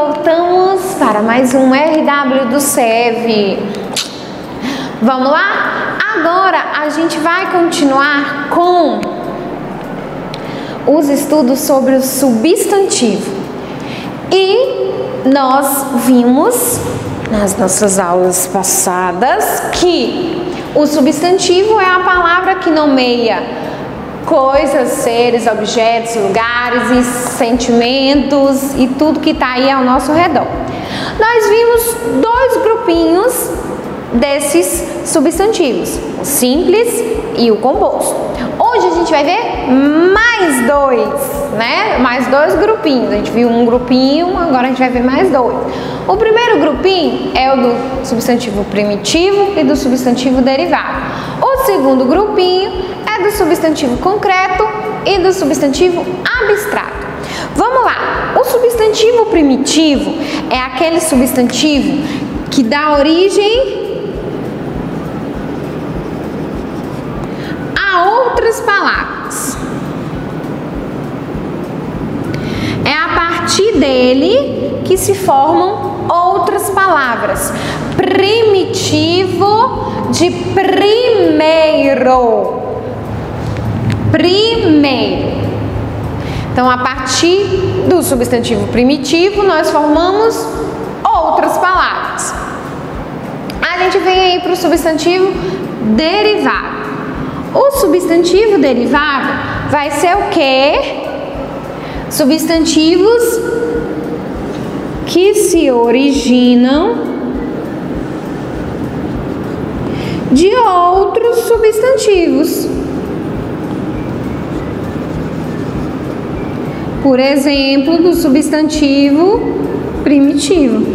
voltamos para mais um RW do SEV. Vamos lá? Agora a gente vai continuar com os estudos sobre o substantivo. E nós vimos nas nossas aulas passadas que o substantivo é a palavra que nomeia coisas, seres, objetos, lugares e sentimentos e tudo que está aí ao nosso redor. Nós vimos dois grupinhos desses substantivos, o simples e o composto. Hoje a gente vai ver mais dois, né? Mais dois grupinhos. A gente viu um grupinho, agora a gente vai ver mais dois. O primeiro grupinho é o do substantivo primitivo e do substantivo derivado. O segundo grupinho é do substantivo concreto e do substantivo abstrato. Vamos lá. O substantivo primitivo é aquele substantivo que dá origem a outras palavras. É a partir dele que se formam outras palavras. Primitivo de primeiro. Primeiro. Então, a partir do substantivo primitivo, nós formamos outras palavras. A gente vem aí para o substantivo derivado. O substantivo derivado vai ser o quê? Substantivos que se originam de outros substantivos. Por exemplo, do substantivo primitivo.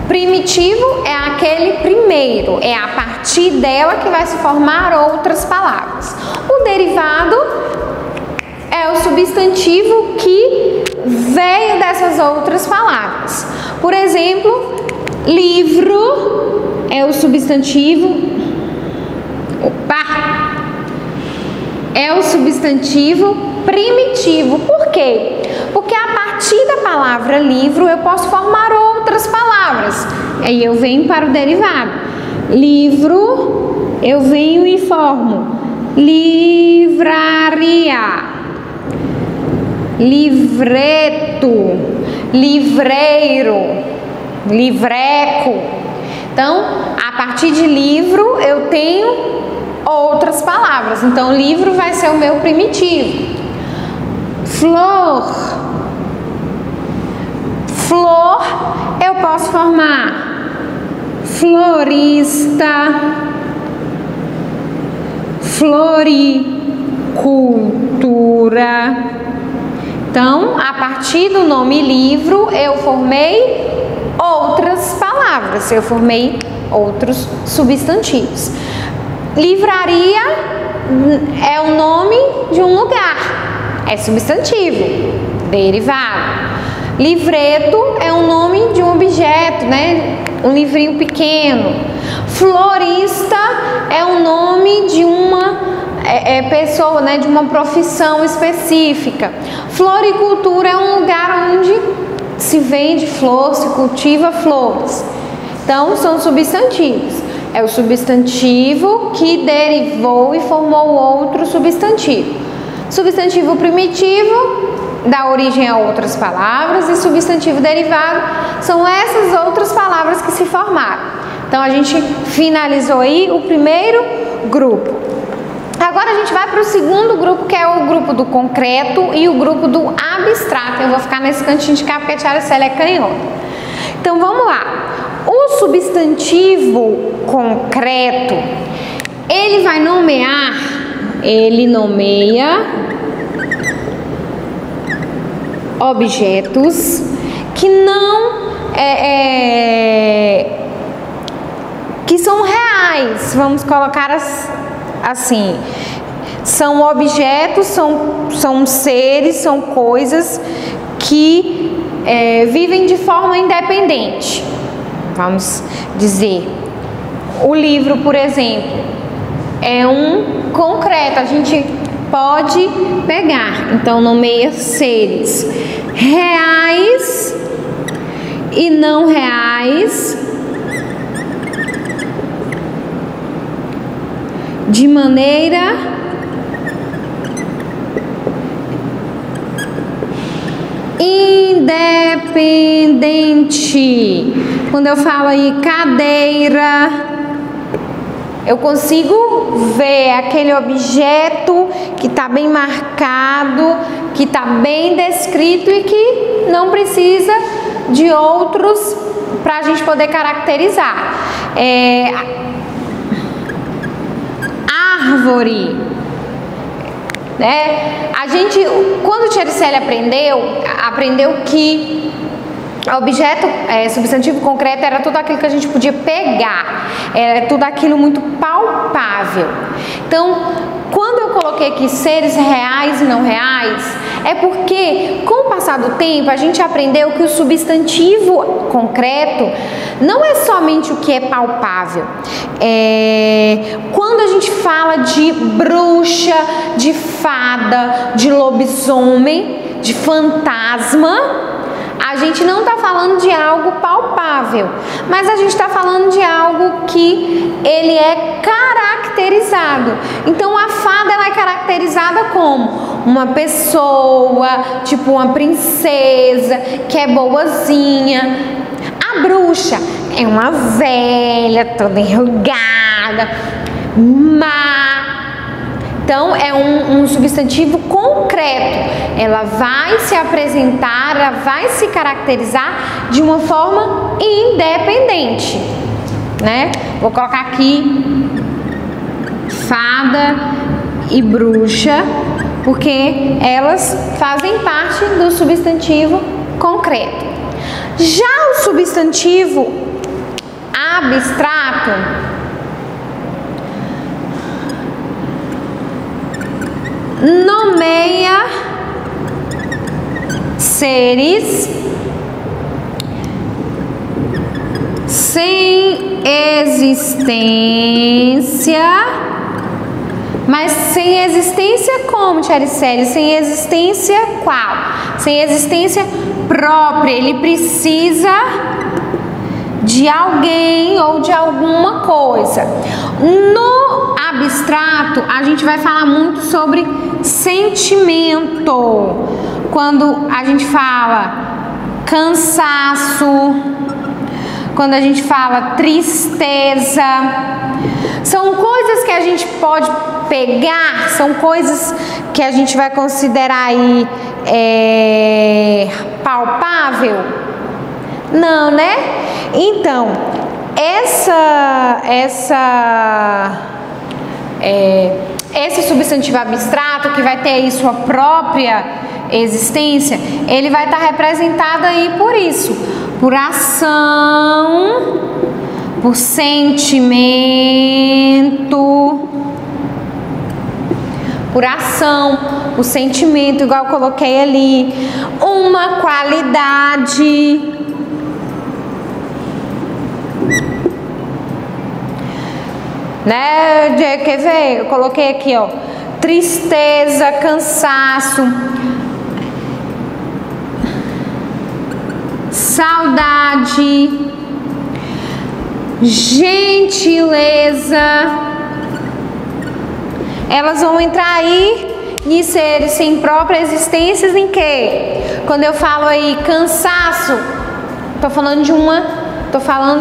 Primitivo é aquele primeiro, é a partir dela que vai se formar outras palavras. O derivado é o substantivo que veio dessas outras palavras. Por exemplo, livro é o substantivo. É o substantivo primitivo. Por quê? Porque a partir da palavra livro eu posso formar outras palavras. Aí eu venho para o derivado. Livro, eu venho e formo livraria, livreto, livreiro, livreco. Então, a partir de livro eu tenho outras palavras. Então, livro vai ser o meu primitivo. Flor. Flor, eu posso formar florista, floricultura. Então, a partir do nome livro, eu formei outras palavras, eu formei outros substantivos. Livraria é o nome de um lugar, é substantivo, derivado. Livreto é o nome de um objeto, né? Um livrinho pequeno. Florista é o nome de uma pessoa, né? De uma profissão específica. Floricultura é um lugar onde se vende flor, se cultiva flores. Então, são substantivos. É o substantivo que derivou e formou outro substantivo. Substantivo primitivo dá origem a outras palavras e substantivo derivado são essas outras palavras que se formaram. Então, a gente finalizou aí o primeiro grupo. Agora a gente vai para o segundo grupo, que é o grupo do concreto e o grupo do abstrato. Eu vou ficar nesse cantinho de cá porque a tia Araceli é canhota. Então, vamos lá. O substantivo concreto, ele vai nomear, ele nomeia objetos que não que são reais, vamos colocar assim. São objetos, são seres, são coisas que vivem de forma independente. Vamos dizer, o livro, por exemplo, é um concreto, a gente pode pegar, então nomeia seres reais e não reais, de maneira independente. Quando eu falo aí cadeira, eu consigo ver aquele objeto que está bem marcado, que está bem descrito e que não precisa de outros para a gente poder caracterizar. Árvore, né? A gente, quando Tiericele aprendeu que objeto, substantivo concreto era tudo aquilo que a gente podia pegar, era tudo aquilo muito palpável. Então, quando eu coloquei aqui seres reais e não reais, é porque com o passar do tempo a gente aprendeu que o substantivo concreto não é somente o que é palpável. Quando a gente fala de bruxa, de fada, de lobisomem, de fantasma, a gente não está falando de algo palpável, mas a gente está falando de algo que ele é caracterizado. Então a fada, ela é caracterizada como uma pessoa, tipo uma princesa, que é boazinha. A bruxa é uma velha, toda enrugada, má. Então, é um substantivo concreto. Ela vai se apresentar, ela vai se caracterizar de uma forma independente, né? Vou colocar aqui fada e bruxa, porque elas fazem parte do substantivo concreto. Já o substantivo abstrato nomeia seres sem existência, mas sem existência como, Tiericele? Sem existência qual? Sem existência própria. Ele precisa de alguém ou de alguma coisa. No abstrato, a gente vai falar muito sobre sentimento. Quando a gente fala cansaço, quando a gente fala tristeza, são coisas que a gente pode pegar, são coisas que a gente vai considerar aí palpável? Não, né? Então, esse substantivo abstrato, que vai ter aí sua própria existência, ele vai estar representado aí por isso, por ação, por sentimento, por ação, por sentimento, igual eu coloquei ali, uma qualidade. Né? Quer ver? Eu coloquei aqui, ó, tristeza, cansaço, saudade, gentileza. Elas vão entrar aí em seres sem própria existência, em que? Quando eu falo aí cansaço, tô falando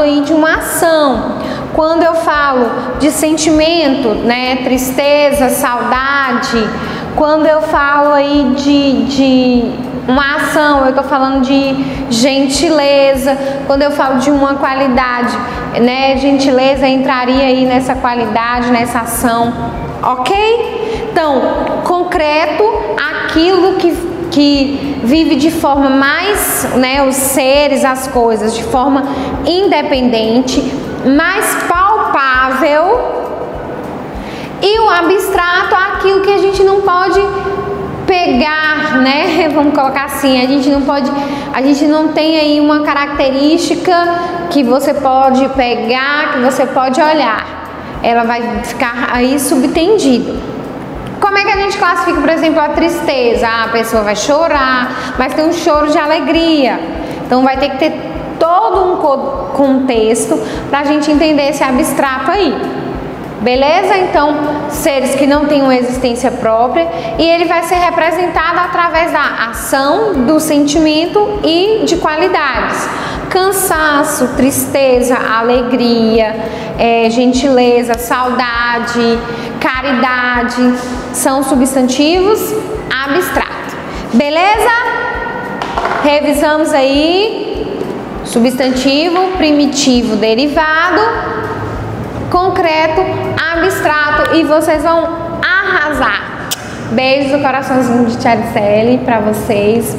aí de uma ação. Quando eu falo de sentimento, né, tristeza, saudade, quando eu falo aí de uma ação, eu estou falando de gentileza. Quando eu falo de uma qualidade, né, gentileza entraria aí nessa qualidade, nessa ação, ok? Então, concreto, aquilo que vive de forma mais, né, os seres, as coisas, de forma independente, mais palpável. E o abstrato, aquilo que a gente não pode pegar, né? Vamos colocar assim, a gente não tem aí uma característica que você pode pegar, que você pode olhar. Ela vai ficar aí subtendida. Como como é que a gente classifica, por exemplo, a tristeza? A pessoa vai chorar, mas tem um choro de alegria. Então vai ter que ter todo um contexto para a gente entender esse abstrato aí. Beleza? Então, seres que não têm uma existência própria, e ele vai ser representado através da ação, do sentimento e de qualidades. Cansaço, tristeza, alegria, gentileza, saudade, caridade, são substantivos abstratos. Beleza? Revisamos aí: substantivo, primitivo, derivado, concreto, abstrato, e vocês vão arrasar. Beijos do coraçãozinho de Tia Ariceli pra vocês.